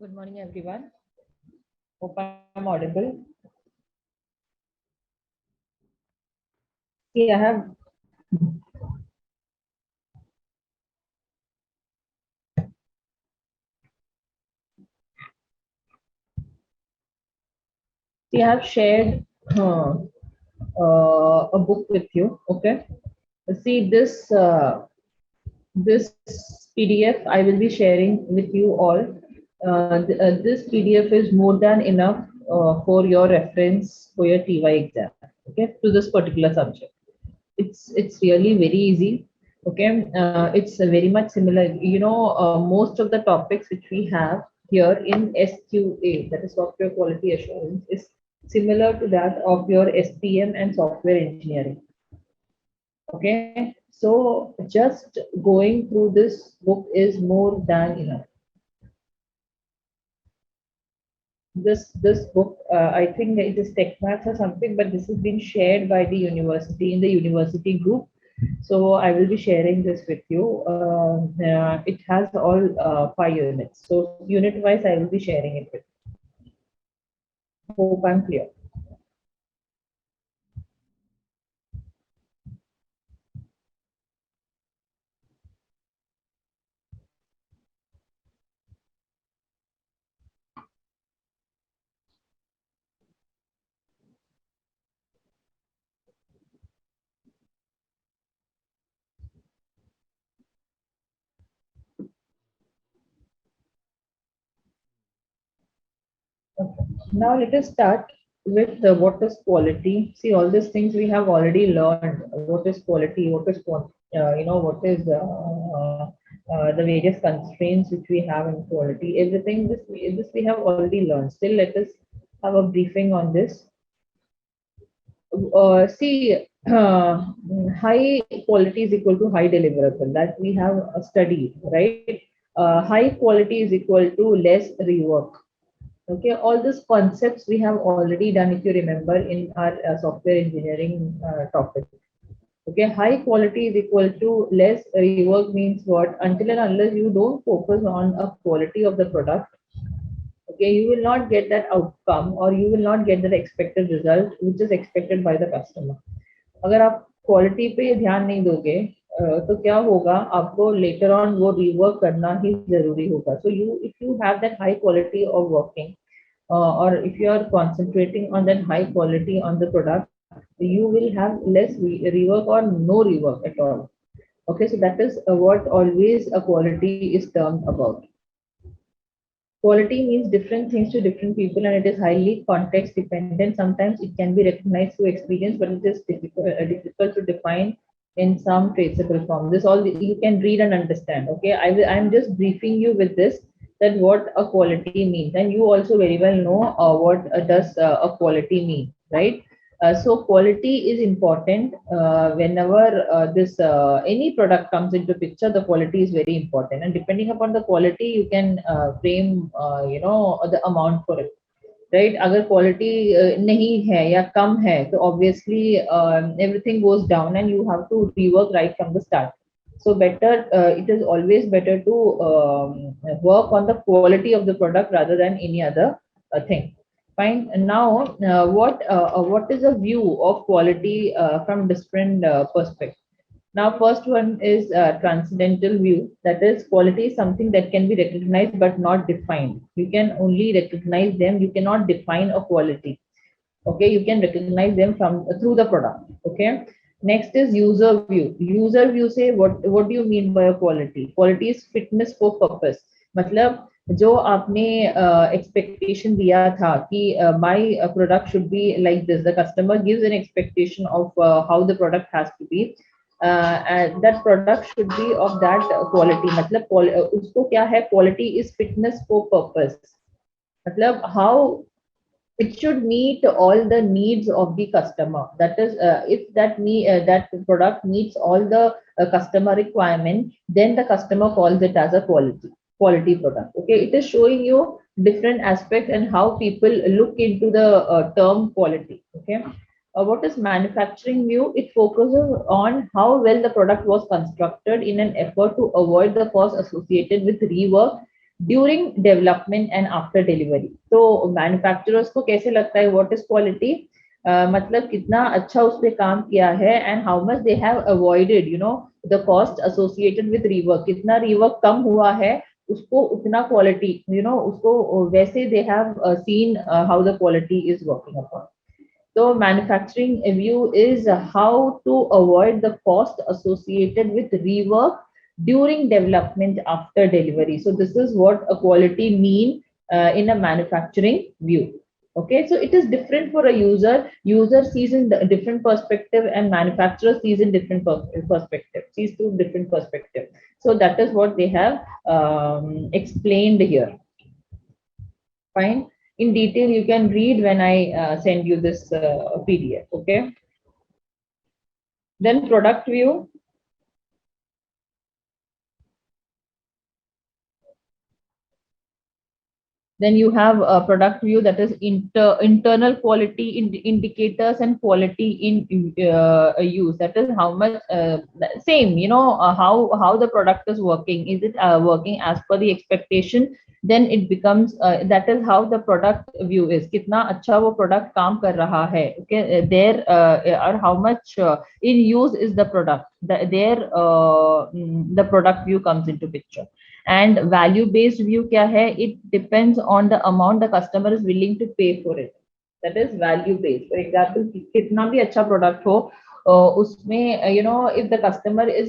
Good morning, everyone. Hope I'm audible. See, I have shared a book with you. Okay. See, this PDF I will be sharing with you all. This PDF is more than enough for your reference for your TY exam. Okay, to this particular subject. It's really very easy. Okay, it's very much similar. Most of the topics which we have here in SQA, that is Software Quality Assurance, is similar to that of your SPM and software engineering. Okay, so just going through this book is more than enough. This book, I think it is Tech Maths or something, but this has been shared by the university in the university group. So I will be sharing this with you. It has all 5 units. So unit wise, I will be sharing it with you. Hope I'm clear. Okay. Now let us start with what is quality. See, all these things we have already learned. What is quality? What is what is the various constraints which we have in quality. Everything this we have already learned. Still, let us have a briefing on this. See, high quality is equal to high deliverable. That we have studied, right? High quality is equal to less rework. Okay, all these concepts we have already done, if you remember, in our software engineering topic. Okay, high quality is equal to less rework means what? Until and unless you don't focus on a quality of the product, okay, you will not get that outcome or you will not get that expected result which is expected by the customer. अगर आप quality पे ध्यान नहीं दोगे तो क्या होगा आपको लेटर ऑन वो रिवर्क करना ही जरूरी होगा so you if you have that high quality of working or if you are concentrating on that high quality on the product, you will have less rework or no rework at all. Okay, so that is what always a quality is termed about. Quality means different things to different people and it is highly context dependent. Sometimes it can be recognized through experience, but it is difficult to define in some traceable form. This all you can read and understand. Okay, I'm just briefing you with this that what a quality means, and you also very well know what does a quality mean, right? So quality is important whenever this any product comes into picture. The quality is very important, and depending upon the quality, you can frame the amount for it, right? अगर quality नहीं है या कम है, तो obviously everything goes down, and you have to rework right from the start. So better, it is always better to work on the quality of the product rather than any other thing. Fine. And now, what is a view of quality from different perspectives? Now, first one is transcendental view. That is, quality is something that can be recognized but not defined. You can only recognize them. You cannot define a quality. Okay, you can recognize them from through the product. Okay. Next is user view. User view say what do you mean by a quality? Quality is fitness for purpose. मतलब जो आपने expectation दिया था कि my product should be like this. The customer gives an expectation of how the product has to be. And that product should be of that quality. मतलब उसको क्या है? Quality is fitness for purpose. मतलब how it should meet all the needs of the customer. That is, if that product meets all the customer requirement, then the customer calls it as a quality product. Okay, it is showing you different aspects and how people look into the term quality. Okay. What is manufacturing view? It focuses on how well the product was constructed in an effort to avoid the cost associated with rework during development and after delivery. तो manufacturers को कैसे लगता है what is quality? मतलब कितना अच्छा उस पर काम किया है and how much they have avoided the cost associated with rework. कितना रिवर्क कम हुआ है उसको उतना क्वालिटी उसको वैसे they have seen how the quality is working upon. So manufacturing view is how to avoid the cost associated with rework during development after delivery. So this is what a quality mean in a manufacturing view. Okay, so it is different for a user. User sees in a different perspective and manufacturer sees in different perspective, sees through different perspective. So that is what they have explained here. Fine. In detail, you can read when I send you this PDF. Okay. Then product view. Then you have a product view, that is internal quality indicators and quality in use. That is how much same, how the product is working. Is it working as per the expectation? Then it becomes that is how the product view is. कितना अच्छा वो product काम कर रहा है. Okay, there or how much in use is the product. The product view comes into picture. And value based view क्या है? It depends on the amount the customer is willing to pay for it. That is value based. For example, कितना भी अच्छा product हो उसमें if the customer is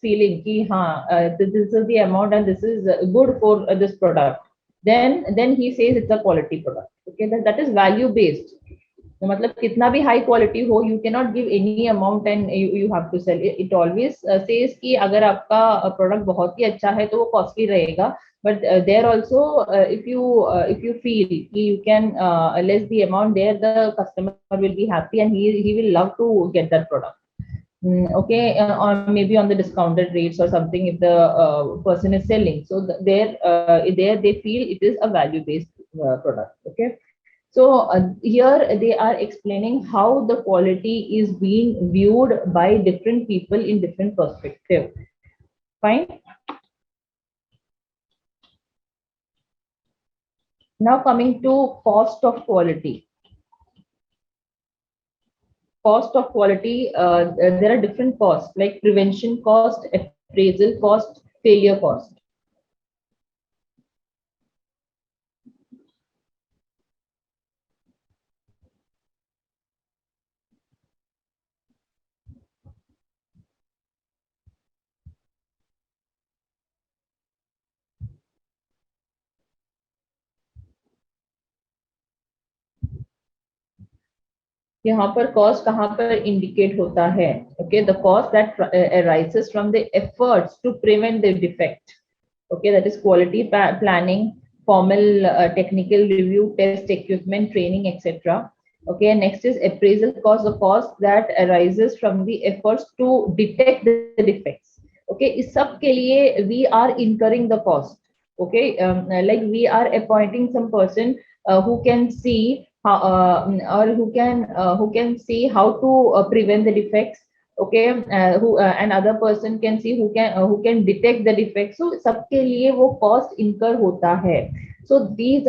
feeling कि हाँ this is the amount and this is good for this product, then he says it's a quality product. Okay, that is value based. तो मतलब कितना भी हाई क्वालिटी हो, you can not give any amount and you have to sell it. Always says कि अगर आपका product बहुत ही अच्छा है तो वो कॉस्टली रहेगा, but there also if you feel you can less the amount, there the customer will be happy and he will love to get that product. Okay, or maybe on the discounted rates or something if the person is selling. So there they feel it is a value based product. Okay, so here they are explaining how the quality is being viewed by different people in different perspective. Fine. Now coming to cost of quality. Cost of quality, there are different costs like prevention cost, appraisal cost, failure cost. यहाँ पर cost कहाँ पर indicate होता है? Okay, the cost that arises from the efforts to prevent the defect. Okay, that is quality planning, formal technical review, test equipment, training, etc. Okay, next is appraisal cost, the cost that arises from the efforts to detect the defects. Okay, इस सब के लिए we are incurring the cost. Okay, like we are appointing some person who can see how, or who can see how to prevent the defects. Okay, who another person can see who can detect the defect. So सबके लिए वो cost incur होता है. So these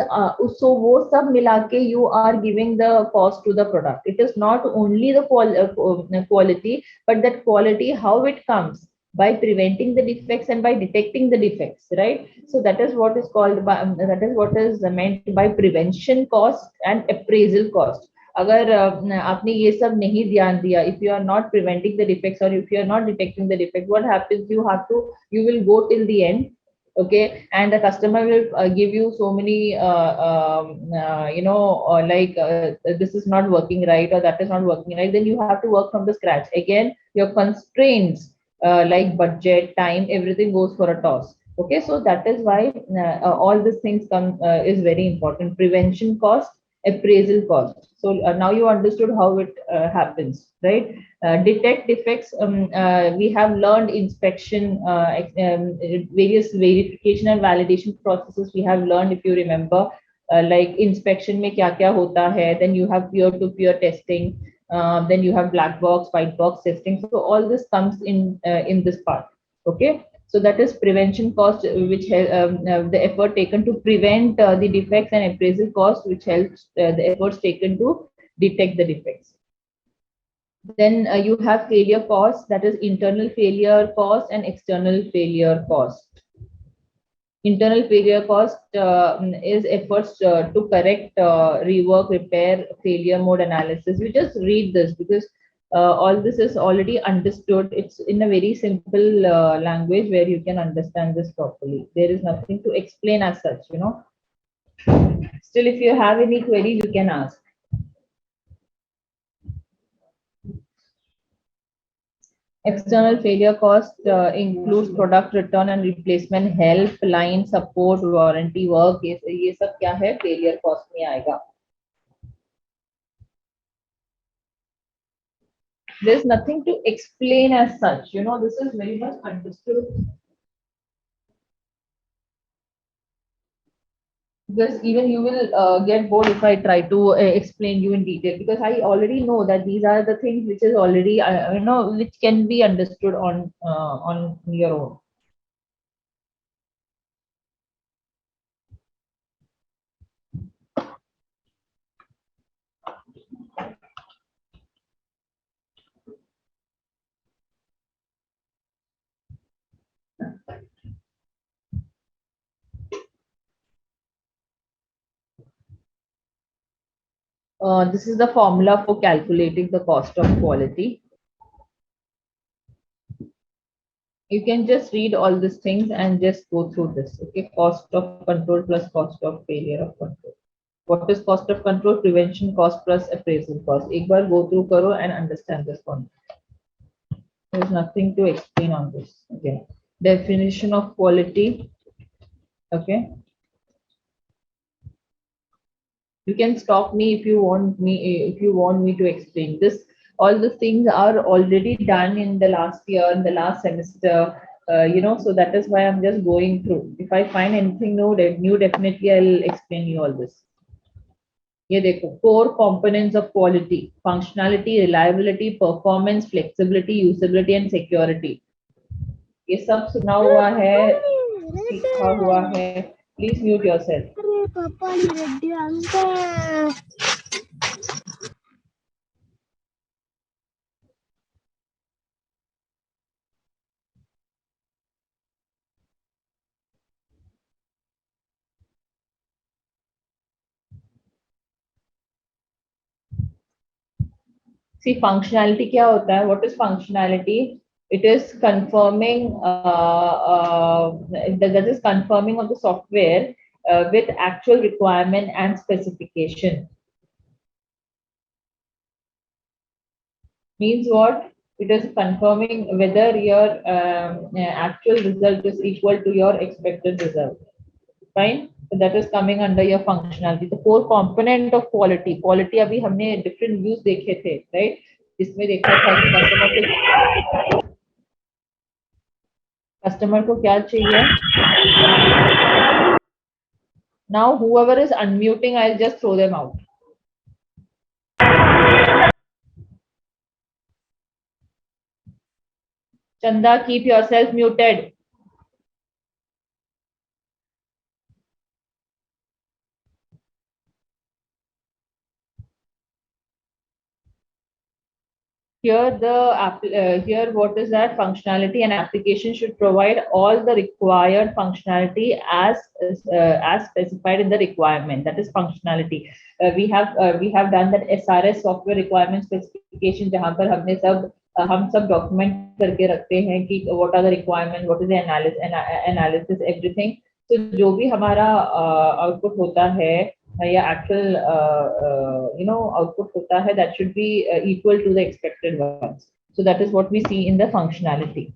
so वो सब मिला के you are giving the cost to the product. It is not only the quality, but that quality how it comes by preventing the defects and by detecting the defects, right? So that is what is called by, that is what is meant by prevention cost and appraisal cost. अगर आपने ये सब नहीं ध्यान दिया, if you are not preventing the defects or if you are not detecting the defect, what happens? You will go till the end. Okay, and the customer will give you so many like this is not working right or that is not working right, then you have to work from the scratch again. Your constraints like budget, time, everything goes for a toss. Okay, so that is why all these things come is very important. Prevention cost, appraisal cost. So now you understood how it happens, right? Detect defects. We have learned inspection, various verification and validation processes. We have learned, if you remember, like inspection में क्या क्या होता है. Then you have peer-to-peer testing. Then you have black box, white box testing. So all this comes in this part. Okay. So that is prevention cost, which the effort taken to prevent the defects, and appraisal cost, which helps the efforts taken to detect the defects. Then you have failure cost, that is internal failure cost and external failure cost. Internal failure cost is efforts to correct, rework, repair, failure mode analysis. You just read this because all this is already understood. It's in a very simple language where you can understand this properly. There is nothing to explain as such, you know. Still, if you have any query, you can ask. External failure cost includes product return and replacement, help, line support, warranty work. ये सब क्या है? Failure cost में आएगा. There's nothing to explain as such. You know, this is very much understood. Because even you will get bored if I try to explain you in detail, because I already know that these are the things which is already which can be understood on your own. This is the formula for calculating the cost of quality. You can just read all these things and just go through this. Okay, cost of control plus cost of failure of control. What is cost of control? Prevention cost plus appraisal cost. एक बार go through करो and understand this one. There's nothing to explain on this. Okay. Definition of quality. Okay. You can stop me if you want me to explain this. All the things are already done in the last year, in the last semester. So that is why I'm just going through. If I find anything new, definitely I'll explain you all this. ये देखो, core components of quality: functionality, reliability, performance, flexibility, usability and security. ये सब सुना हुआ है, सीखा हुआ है. Please mute yourself. See, functionality क्या होता है? What is functionality? It is confirming, that is confirming of the software with actual requirement and specification. Means what? It is confirming whether your actual result is equal to your expected result. Fine. So that is coming under your functionality. The core component of quality. Quality अभी हमने different views देखे थे, right? इसमें देखा था कि customer को क्या चाहिए. Now whoever is unmuting, I'll just throw them out. Chanda, keep yourself muted. Here what is that? Functionality and application should provide all the required functionality as specified in the requirement. That is functionality. We have done that SRS, software requirement specification, जहाँ पर हमने हम सब document करके रखते हैं कि what are the requirement, what is the analysis, everything. So जो भी हमारा आउटपुट होता है या actual output होता है, that should be equal to the expected ones. So that is what we see in the functionality.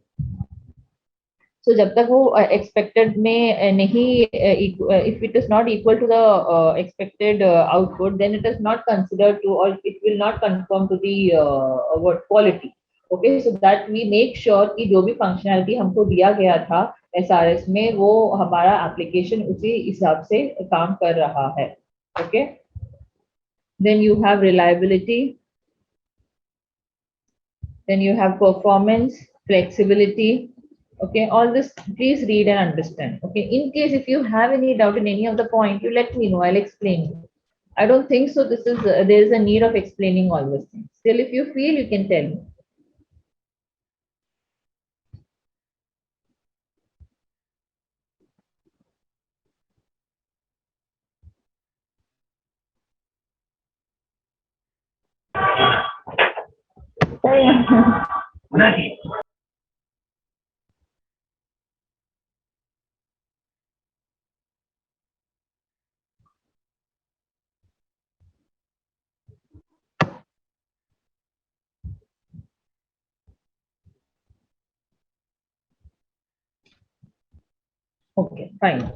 So जब तक वो expected में नहीं, if it is not equal to the expected output, then it is not considered to, or it will not conform to the what quality. Okay, so that we make sure कि जो भी functionality हमको दिया गया था SRS में, वो हमारा application उसी हिसाब से काम कर रहा है. Okay. Then you have reliability. Then you have performance, flexibility. Okay, all this please read and understand. Okay, in case if you have any doubt in any of the point, you let me know. I'll explain you. I don't think so. This is there is a need of explaining all these things. Still, if you feel, you can tell me. Okay, fine.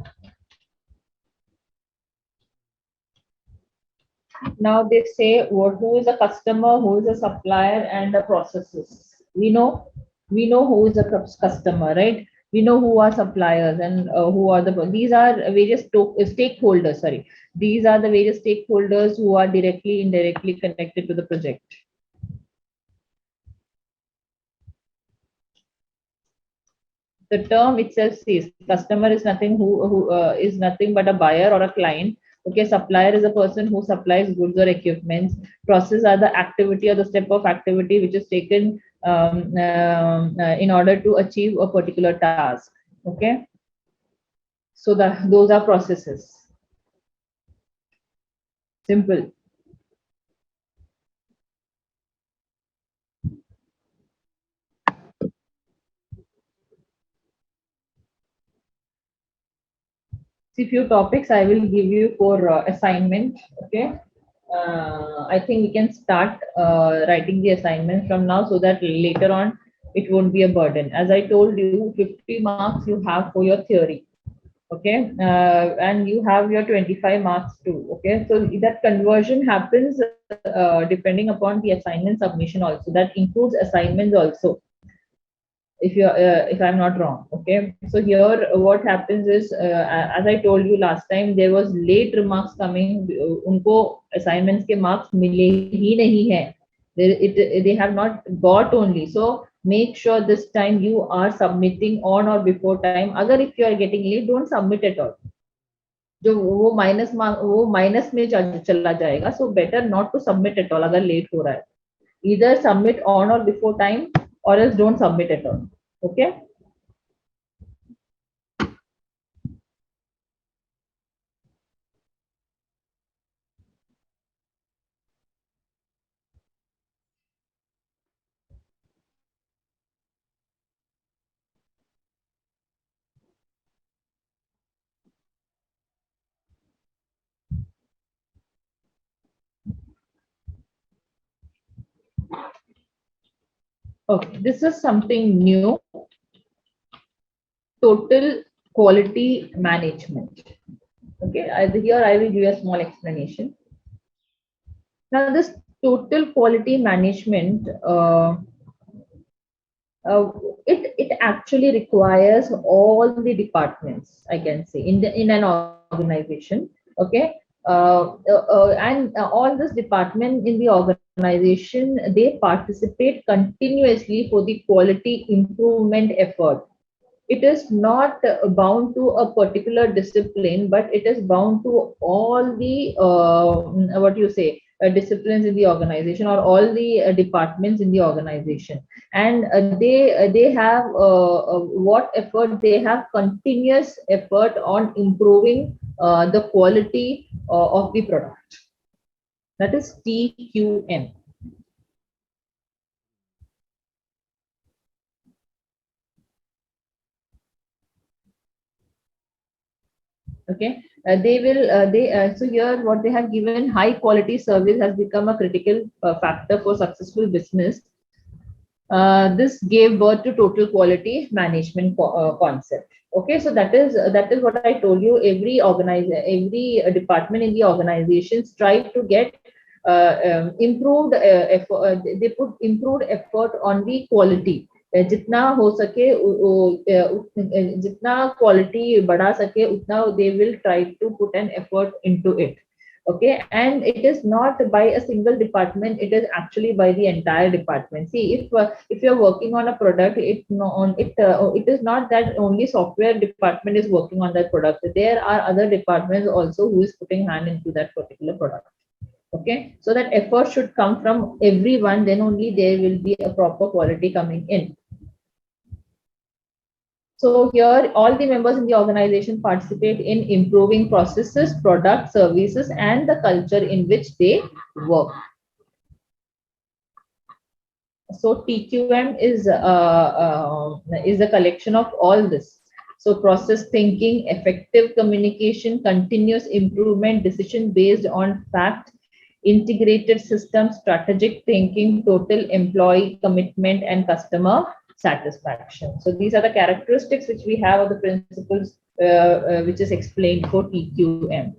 Now they say who is a customer, who is a supplier, and the processes. We know who is a customer, right? We know who are suppliers and who are these are various stakeholders. Sorry, these are the various stakeholders who are directly, indirectly connected to the project. The term itself says customer is nothing who is nothing but a buyer or a client. Okay, supplier is a person who supplies goods or equipments. Process are the activity or the step of activity which is taken in order to achieve a particular task. Okay, so those are processes. Simple. See few topics I will give you for assignment. Okay. I think we can start writing the assignment from now so that later on it won't be a burden. As I told you, 50 marks you have for your theory. Okay. And you have your 25 marks too. Okay. So that conversion happens depending upon the assignment submission also. That includes assignments also, if I'm not wrong. Okay, so here what happens is, as I told you last time, there was late remarks coming. उनको assignments के marks मिले ही नहीं है. They have not got only. So make sure this time you are submitting on or before time. अगर if you are getting late, don't submit at all. जो वो minus में चला जाएगा. So better not to submit at all अगर late हो रहा है. Either submit on or before time, or else don't submit at all. Okay. Okay, this is something new. Total quality management. Okay, here I will give a small explanation. Now, this total quality management, it actually requires all the departments, I can say, in an organization. Okay, and all this department in the organization, they participate continuously for the quality improvement effort. It is not bound to a particular discipline, but it is bound to all the what you say disciplines in the organization, or all the departments in the organization. And they have what effort they have: continuous effort on improving the quality of the product. That is TQM. Okay, they will they so here what they have given: high quality service has become a critical factor for successful business. This gave birth to total quality management concept. Okay, so that is what I told you. Every department in the organization strive to get improved effort. They put improved effort on the quality. जितना हो सके जितना quality बढ़ा सके उतना they will try to put an effort into it. Okay, and it is not by a single department, it is actually by the entire department. See, if you're working on a product, it is not that only software department is working on that product. There are other departments also who is putting hand into that particular product. Okay, so that effort should come from everyone, then only there will be a proper quality coming in. So here, all the members in the organization participate in improving processes, products, services, and the culture in which they work. So TQM is a collection of all this. So process thinking, effective communication, continuous improvement, decision based on fact, integrated system, strategic thinking, total employee commitment, and customer satisfaction. So these are the characteristics which we have of the principles which is explained for TQM.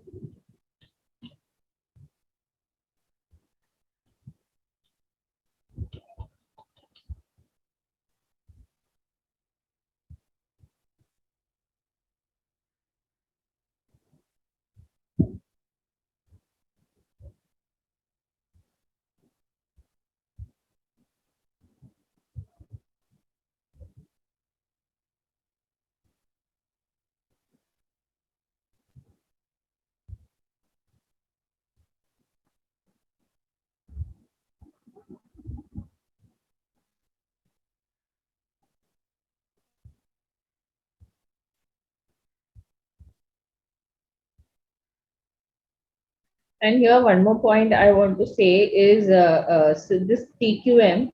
And here, one more point I want to say is so this TQM,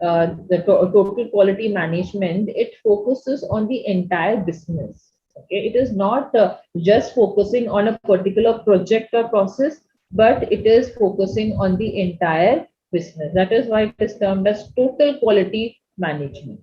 total quality management, it focuses on the entire business. Okay, it is not just focusing on a particular project or process, but it is focusing on the entire business. That is why it is termed as total quality management.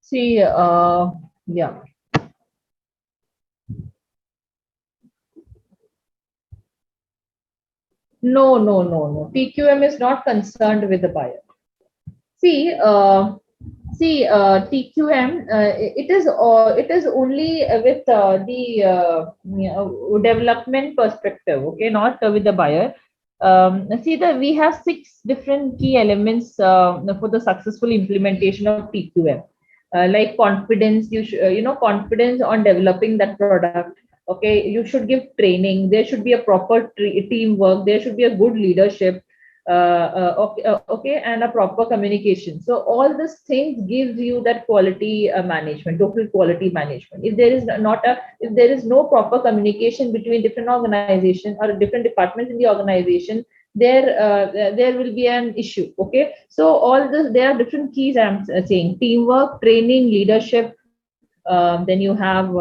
See, yeah. No, no, no, no. TQM is not concerned with the buyer. See, TQM, it is only with the development perspective, okay, not with the buyer. See, we have six different key elements for the successful implementation of TQM. Like confidence, confidence on developing that product. Okay, you should give training. There should be a proper teamwork. There should be a good leadership, okay, and a proper communication. So all these things gives you that quality management, total quality management. If there is no proper communication between different organizations or different departments in the organization, there will be an issue. Okay, so all this, there are different keys I'm saying: teamwork, training, leadership. Then you have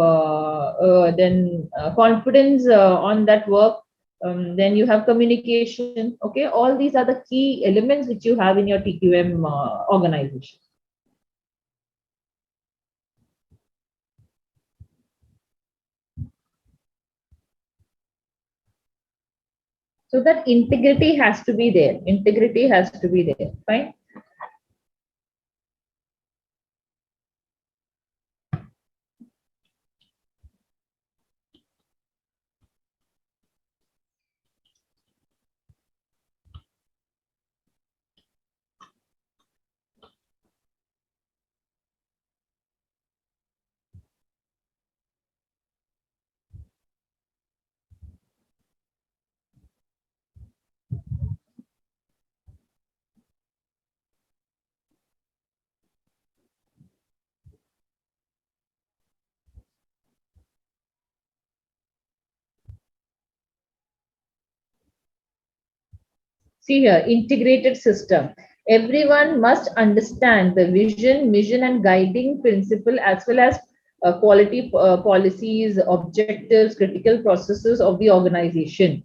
confidence on that work. Then you have communication. Okay, all these are the key elements which you have in your TQM organization. So that integrity has to be there. Integrity has to be there. Fine. See here, integrated system. Everyone must understand the vision, mission, and guiding principle, as well as quality policies, objectives, critical processes of the organization.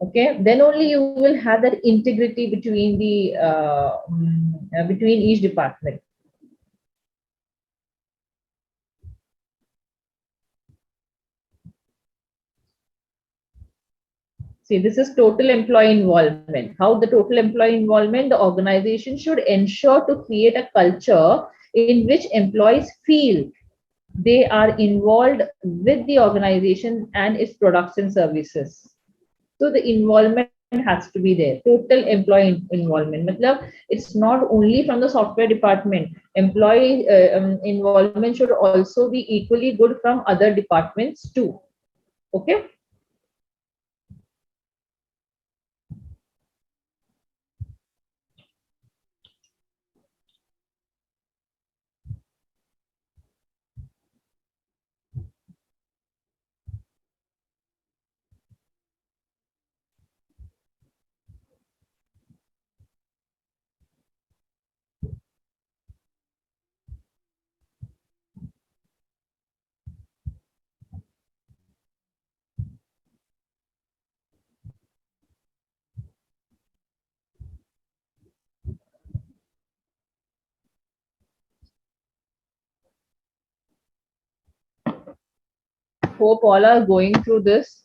Okay, then only you will have that integrity between the between each department. See, this is total employee involvement. How the total employee involvement, the organization should ensure to create a culture in which employees feel they are involved with the organization and its products and services. So the involvement has to be there. Total employee involvement. Matlab, it's not only from the software department. Employee involvement should also be equally good from other departments too. Okay. Hope all are going through this.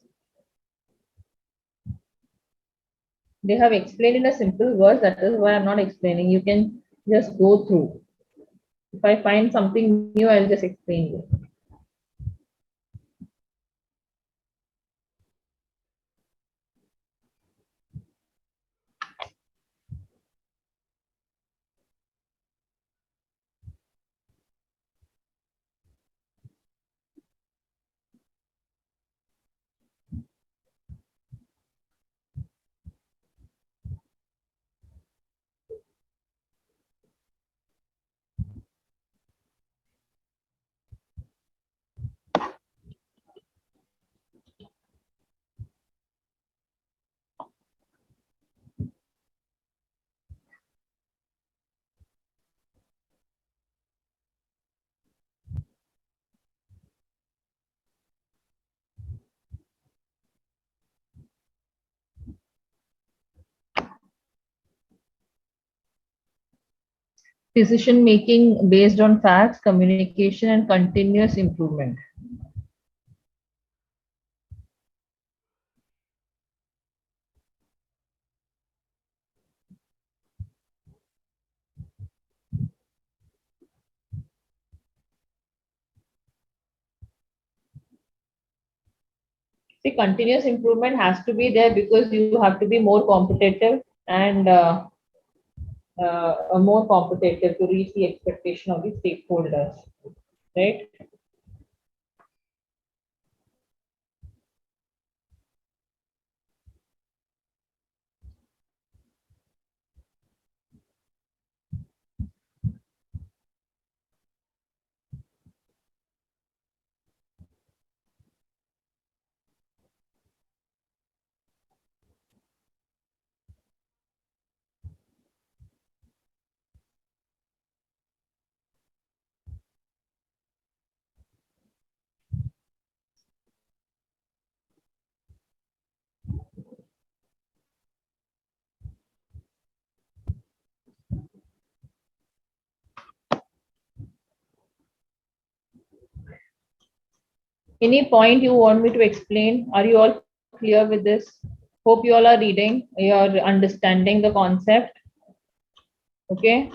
They have explained in a simple words. That is why I'm not explaining. You can just go through. If I find something new, I'll just explain you. Decision making based on facts, communication, and continuous improvement. See, continuous improvement has to be there because you have to be more competitive and more competitive to reach the expectation of the stakeholders, right? Any point you want me to explain? Are you all clear with this? Hope you all are reading, you're understanding the concept. Okay.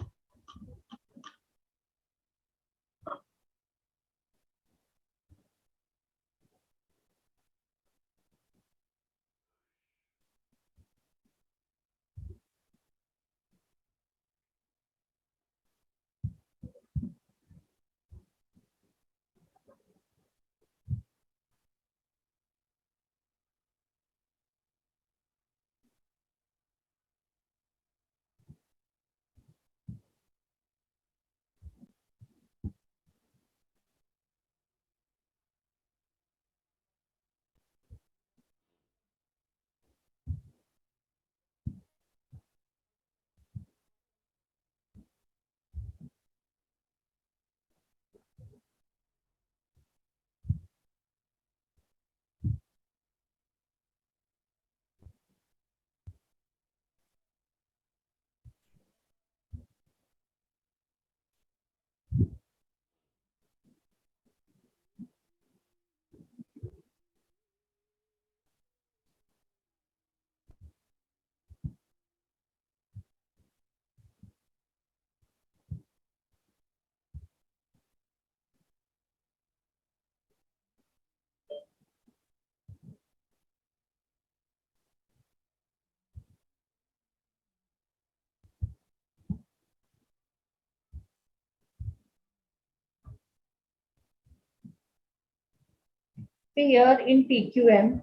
See here in TQM,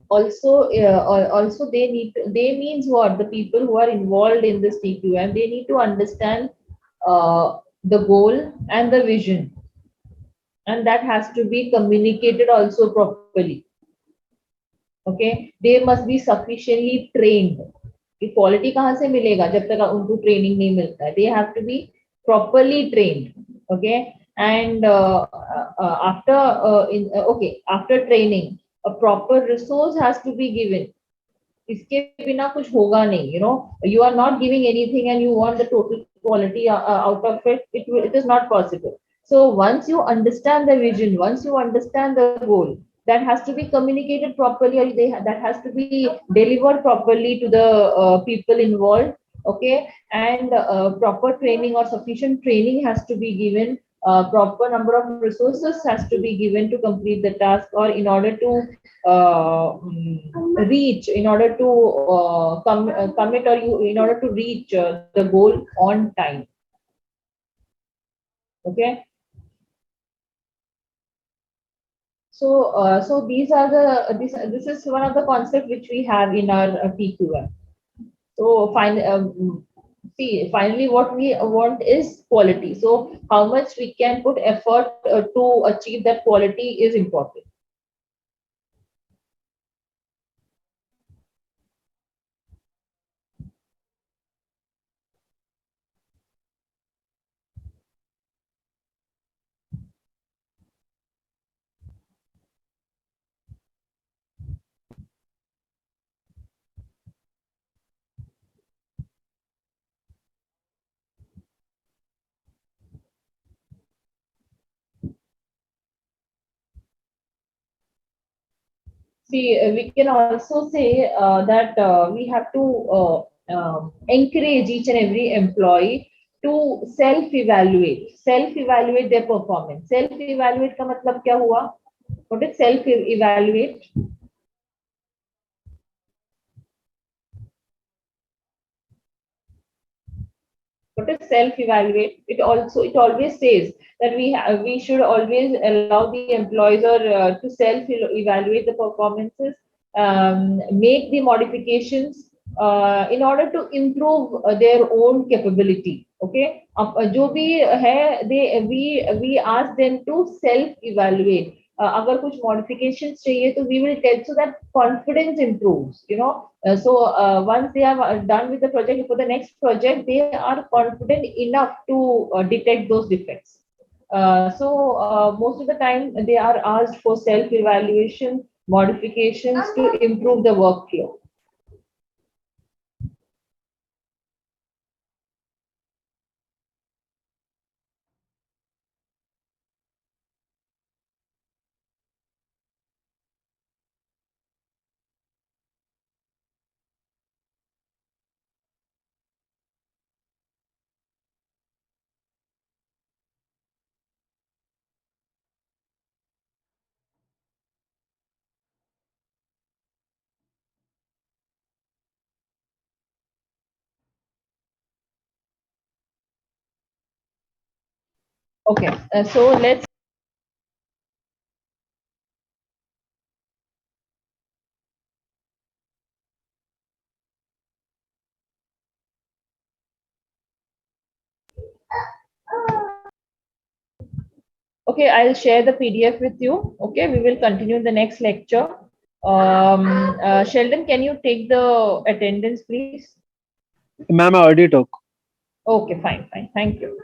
also they means what? The people who are involved in this TQM, they need to understand the goal and the vision, and that has to be communicated also properly. Okay, they must be sufficiently trained. कि quality कहाँ से मिलेगा जब तक उनको training नहीं मिलता है? They have to be properly trained. Okay, and after training, a proper resource has to be given. इसके बिना कुछ होगा नहीं. You are not giving anything and you want the total quality out of it. It is not possible. So once you understand the vision, once you understand the goal, that has to be communicated properly, or that has to be delivered properly to the people involved. Okay, and proper training or sufficient training has to be given. Proper number of resources has to be given to complete the task, or in order to reach, in order to commit, or you in order to reach the goal on time. Okay. So these are the this is one of the concepts which we have in our PQM. So finally, what we want is quality. So how much we can put effort to achieve that quality is important. See, we can also say that we have to encourage each and every employee to self-evaluate, self-evaluate their performance. Self-evaluate का मतलब क्या हुआ? What is self-evaluate? What is self-evaluate? It always says that we should always allow the employees or to self-evaluate the performances, make the modifications in order to improve their own capability. Okay, जो भी है we ask them to self-evaluate. अगर कुछ modifications चाहिए तो we will tell, so that confidence improves. Once they are done with the project, for the next project, they are confident enough to detect those defects. Most of the time, they are asked for self-evaluation, modifications to improve the workflow. Okay, so let's. Okay, I'll share the PDF with you. Okay, we will continue the next lecture. Sheldon, can you take the attendance, please? Ma'am, I already took. Okay, fine, fine. Thank you.